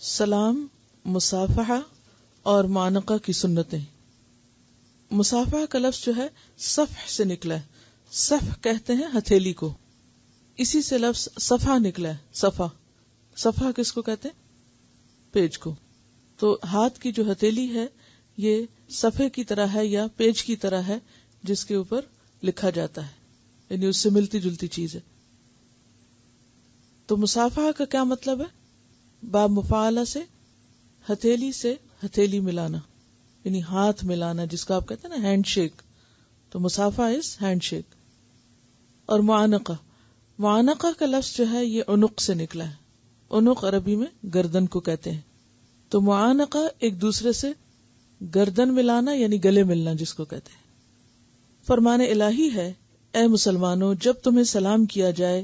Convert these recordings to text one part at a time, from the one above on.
سلام، مصافحہ اور معانقہ کی سنتیں۔ مصافحہ کا لفظ جو ہے صفح سے نکلا ہے، صفح کہتے ہیں ہتھیلی کو، اسی سے لفظ صفحہ نکلا ہے، صفحہ۔ صفحہ کس کو کہتے ہیں؟ پیج کو۔ تو ہاتھ کی جو ہتھیلی ہے یہ صفحے کی طرح ہے یا پیج کی طرح ہے جس کے اوپر لکھا جاتا ہے، یعنی اس سے ملتی جلتی چیز ہے۔ تو مصافحہ کا کیا مطلب ہے؟ باب مفاعلہ سے ہتھیلی سے ہتھیلی ملانا، یعنی ہاتھ ملانا، جس کا آپ کہتے ہیں نا ہینڈ شیک۔ تو مصافحہ از ہینڈ شیک۔ اور معانقہ، معانقہ کا لفظ جو ہے یہ عنق سے نکلا ہے، عنق عربی میں گردن کو کہتے ہیں۔ تو معانقہ ایک دوسرے سے گردن ملانا یعنی گلے ملنا جس کو کہتے ہیں۔ فرمان الہی ہے، اے مسلمانوں جب تمہیں سلام کیا جائے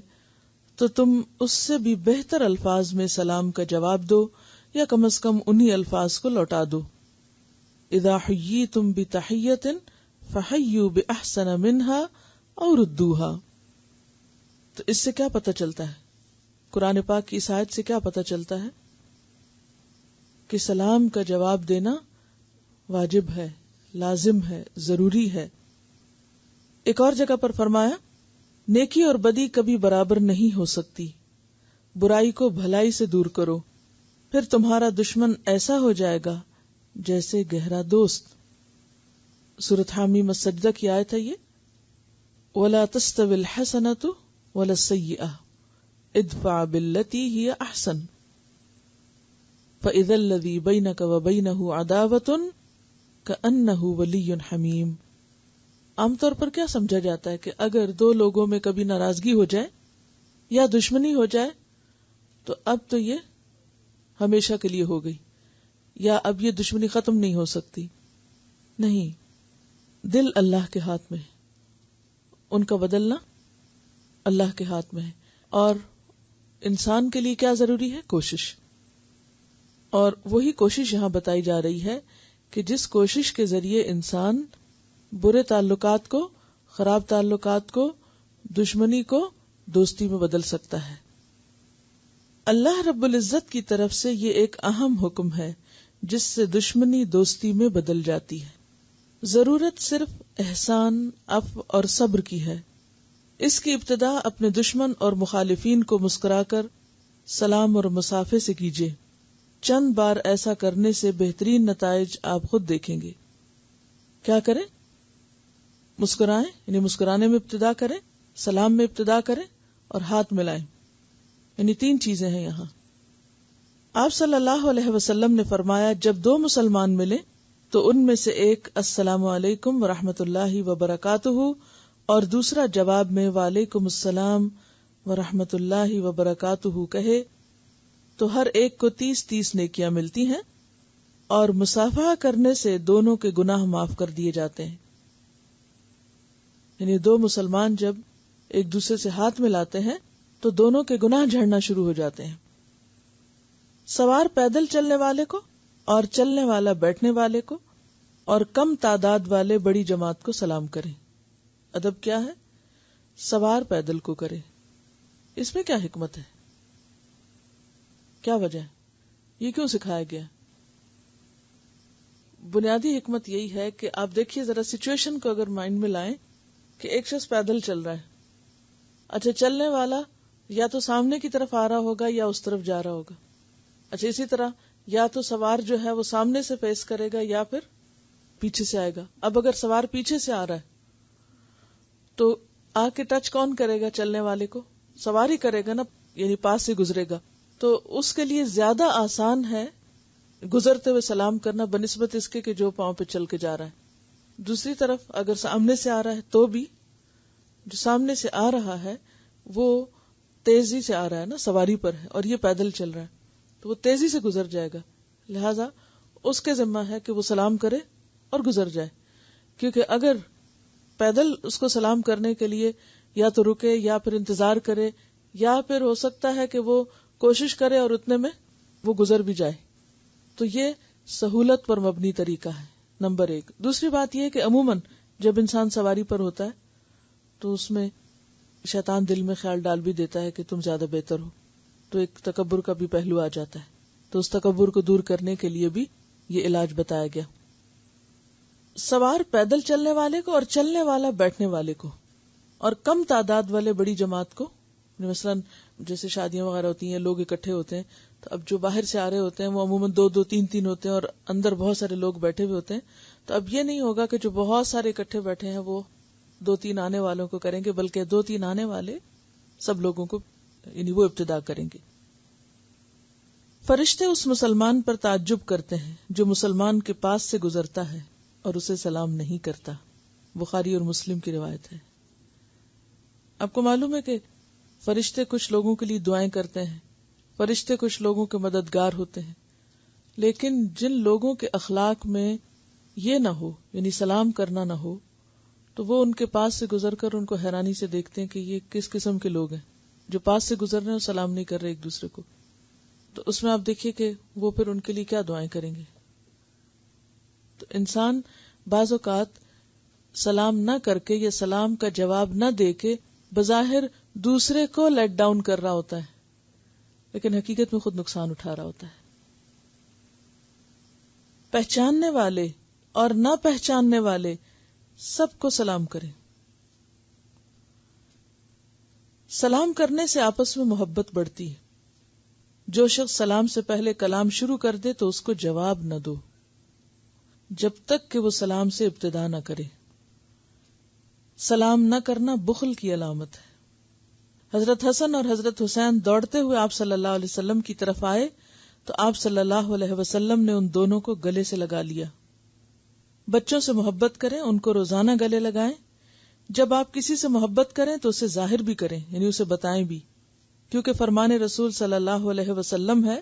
تو تم اس سے بھی بہتر الفاظ میں سلام کا جواب دو یا کم از کم انہی الفاظ کو لوٹا دو۔ اذا حییتم بتحیۃ فحیوا باحسن منها او ردوها۔ تو اس سے کیا پتہ چلتا ہے؟ قرآن پاک کی اس آیت سے کیا پتہ چلتا ہے؟ کہ سلام کا جواب دینا واجب ہے، لازم ہے، ضروری ہے۔ ایک اور جگہ پر فرمایا، نیکی اور بدی کبھی برابر نہیں ہو سکتی، برائی کو بھلائی سے دور کرو، پھر تمہارا دشمن ایسا ہو جائے گا جیسے گہرا دوست۔ سورۃ حامیم السجدہ کی آیت ہے یہ۔ وَلَا تَسْتَوِي الْحَسَنَةُ وَلَا السَّيِّئَةُ ادْفَعْ بِالَّتِي هِيَ أَحْسَنُ فَإِذَا الَّذِي بَيْنَكَ وَبَيْنَهُ عَدَاوَةٌ كَأَنَّهُ وَلِيٌّ حَمِيمٌ۔ عام طور پر کیا سمجھا جاتا ہے کہ اگر دو لوگوں میں کبھی ناراضگی ہو جائے یا دشمنی ہو جائے تو اب تو یہ ہمیشہ کے لیے ہو گئی، یا اب یہ دشمنی ختم نہیں ہو سکتی۔ نہیں، دل اللہ کے ہاتھ میں ہے، ان کا بدلنا اللہ کے ہاتھ میں ہے، اور انسان کے لیے کیا ضروری ہے؟ کوشش۔ اور وہی کوشش یہاں بتائی جا رہی ہے کہ جس کوشش کے ذریعے انسان برے تعلقات کو، خراب تعلقات کو، دشمنی کو دوستی میں بدل سکتا ہے۔ اللہ رب العزت کی طرف سے یہ ایک اہم حکم ہے جس سے دشمنی دوستی میں بدل جاتی ہے۔ ضرورت صرف احسان، عفو اور صبر کی ہے۔ اس کی ابتدا اپنے دشمن اور مخالفین کو مسکرا کر سلام اور مصافحے سے کیجیے۔ چند بار ایسا کرنے سے بہترین نتائج آپ خود دیکھیں گے۔ کیا کریں؟ مسکرائیں، یعنی مسکرانے میں ابتدا کریں، سلام میں ابتدا کریں اور ہاتھ ملائیں، یعنی 3 چیزیں ہیں یہاں۔ آپ صلی اللہ علیہ وسلم نے فرمایا، جب 2 مسلمان ملیں تو ان میں سے ایک السلام علیکم ورحمۃ اللہ وبرکاتہ اور دوسرا جواب میں وعلیکم السلام ورحمۃ اللہ وبرکاتہ کہے تو ہر ایک کو 30 نیکیاں ملتی ہیں، اور مصافحہ کرنے سے دونوں کے گناہ معاف کر دیے جاتے ہیں۔ یعنی 2 مسلمان جب ایک دوسرے سے ہاتھ ملاتے ہیں تو دونوں کے گناہ جھڑنا شروع ہو جاتے ہیں۔ سوار پیدل چلنے والے کو اور چلنے والا بیٹھنے والے کو اور کم تعداد والے بڑی جماعت کو سلام کریں۔ ادب کیا ہے؟ سوار پیدل کو کرے۔ اس میں کیا حکمت ہے؟ کیا وجہ ہے؟ یہ کیوں سکھایا گیا؟ بنیادی حکمت یہی ہے کہ آپ دیکھیے ذرا سچویشن کو اگر مائنڈ میں لائیں کہ ایک شخص پیدل چل رہا ہے، اچھا چلنے والا یا تو سامنے کی طرف آ رہا ہوگا یا اس طرف جا رہا ہوگا، اچھا اسی طرح یا تو سوار جو ہے وہ سامنے سے فیس کرے گا یا پھر پیچھے سے آئے گا۔ اب اگر سوار پیچھے سے آ رہا ہے تو آ کے ٹچ کون کرے گا؟ چلنے والے کو سوار ہی کرے گا نا، یعنی پاس سے گزرے گا، تو اس کے لیے زیادہ آسان ہے گزرتے ہوئے سلام کرنا بنسبت اس کے کہ جو پاؤں پہ چل کے جا رہا ہے۔ دوسری طرف اگر سامنے سے آ رہا ہے تو بھی جو سامنے سے آ رہا ہے وہ تیزی سے آ رہا ہے نا، سواری پر ہے، اور یہ پیدل چل رہا ہے تو وہ تیزی سے گزر جائے گا، لہذا اس کے ذمہ ہے کہ وہ سلام کرے اور گزر جائے، کیونکہ اگر پیدل اس کو سلام کرنے کے لیے یا تو رکے یا پھر انتظار کرے یا پھر ہو سکتا ہے کہ وہ کوشش کرے اور اتنے میں وہ گزر بھی جائے، تو یہ سہولت پر مبنی طریقہ ہے، نمبر 1۔ دوسری بات یہ کہ عموماً جب انسان سواری پر ہوتا ہے تو اس میں شیطان دل میں خیال ڈال بھی دیتا ہے کہ تم زیادہ بہتر ہو، تو ایک تکبر کا بھی پہلو آ جاتا ہے۔ تو اس تکبر کو دور کرنے کے لیے بھی یہ علاج بتایا گیا. سوار پیدل چلنے والے کو اور چلنے والا بیٹھنے والے کو، اور کم تعداد والے بڑی جماعت کو، مثلا جیسے شادیاں وغیرہ ہوتی ہیں، لوگ اکٹھے ہوتے ہیں، تو اب جو باہر سے آ رہے ہوتے ہیں وہ عموماً 2-2 3-3 ہوتے ہیں اور اندر بہت سارے لوگ بیٹھے ہوئے ہوتے ہیں. تو اب یہ نہیں ہوگا کہ جو بہت سارے اکٹھے بیٹھے ہیں وہ 2-3 آنے والوں کو کریں گے، بلکہ 2-3 آنے والے سب لوگوں کو یعنی وہ ابتدا کریں گے. فرشتے اس مسلمان پر تعجب کرتے ہیں جو مسلمان کے پاس سے گزرتا ہے اور اسے سلام نہیں کرتا. بخاری اور مسلم کی روایت ہے. آپ کو معلوم ہے کہ فرشتے کچھ لوگوں کے لیے دعائیں کرتے ہیں، فرشتے کچھ لوگوں کے مددگار ہوتے ہیں، لیکن جن لوگوں کے اخلاق میں یہ نہ ہو، یعنی سلام کرنا نہ ہو، تو وہ ان کے پاس سے گزر کر ان کو حیرانی سے دیکھتے ہیں کہ یہ کس قسم کے لوگ ہیں جو پاس سے گزر رہے ہیں اور سلام نہیں کر رہے ایک دوسرے کو. تو اس میں آپ دیکھیے کہ وہ پھر ان کے لیے کیا دعائیں کریں گے. تو انسان بعض اوقات سلام نہ کر کے یا سلام کا جواب نہ دے کے بظاہر دوسرے کو لیٹ ڈاؤن کر رہا ہوتا ہے، لیکن حقیقت میں خود نقصان اٹھا رہا ہوتا ہے. پہچاننے والے اور نہ پہچاننے والے سب کو سلام کریں. سلام کرنے سے آپس میں محبت بڑھتی ہے. جو شخص سلام سے پہلے کلام شروع کر دے تو اس کو جواب نہ دو جب تک کہ وہ سلام سے ابتدا نہ کرے. سلام نہ کرنا بخل کی علامت ہے. حضرت حسن اور حضرت حسین دوڑتے ہوئے آپ صلی اللہ علیہ وسلم کی طرف آئے تو آپ صلی اللہ علیہ وسلم نے ان دونوں کو گلے سے لگا لیا. بچوں سے محبت کریں، ان کو روزانہ گلے لگائیں. جب آپ کسی سے محبت کریں تو اسے ظاہر بھی کریں، یعنی اسے بتائیں بھی، کیونکہ فرمان رسول صلی اللہ علیہ وسلم ہے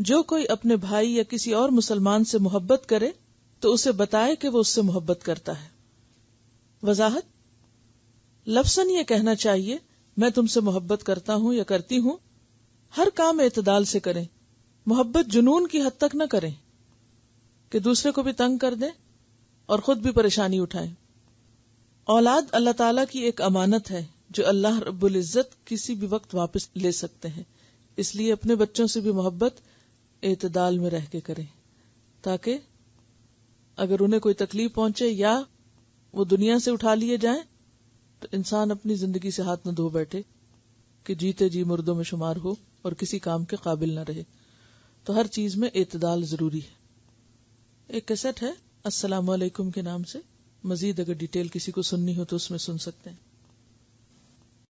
جو کوئی اپنے بھائی یا کسی اور مسلمان سے محبت کرے تو اسے بتائے کہ وہ اس سے محبت کرتا ہے. وضاحت: لفظاً یہ کہنا چاہیے میں تم سے محبت کرتا ہوں یا کرتی ہوں. ہر کام اعتدال سے کریں. محبت جنون کی حد تک نہ کریں کہ دوسرے کو بھی تنگ کر دیں اور خود بھی پریشانی اٹھائیں. اولاد اللہ تعالیٰ کی ایک امانت ہے جو اللہ رب العزت کسی بھی وقت واپس لے سکتے ہیں. اس لیے اپنے بچوں سے بھی محبت اعتدال میں رہ کے کریں تاکہ اگر انہیں کوئی تکلیف پہنچے یا وہ دنیا سے اٹھا لیے جائیں تو انسان اپنی زندگی سے ہاتھ نہ دھو بیٹھے کہ جیتے جی مردوں میں شمار ہو اور کسی کام کے قابل نہ رہے. تو ہر چیز میں اعتدال ضروری ہے. ایک کیسٹ ہے السلام علیکم کے نام سے، مزید اگر ڈیٹیل کسی کو سننی ہو تو اس میں سن سکتے ہیں.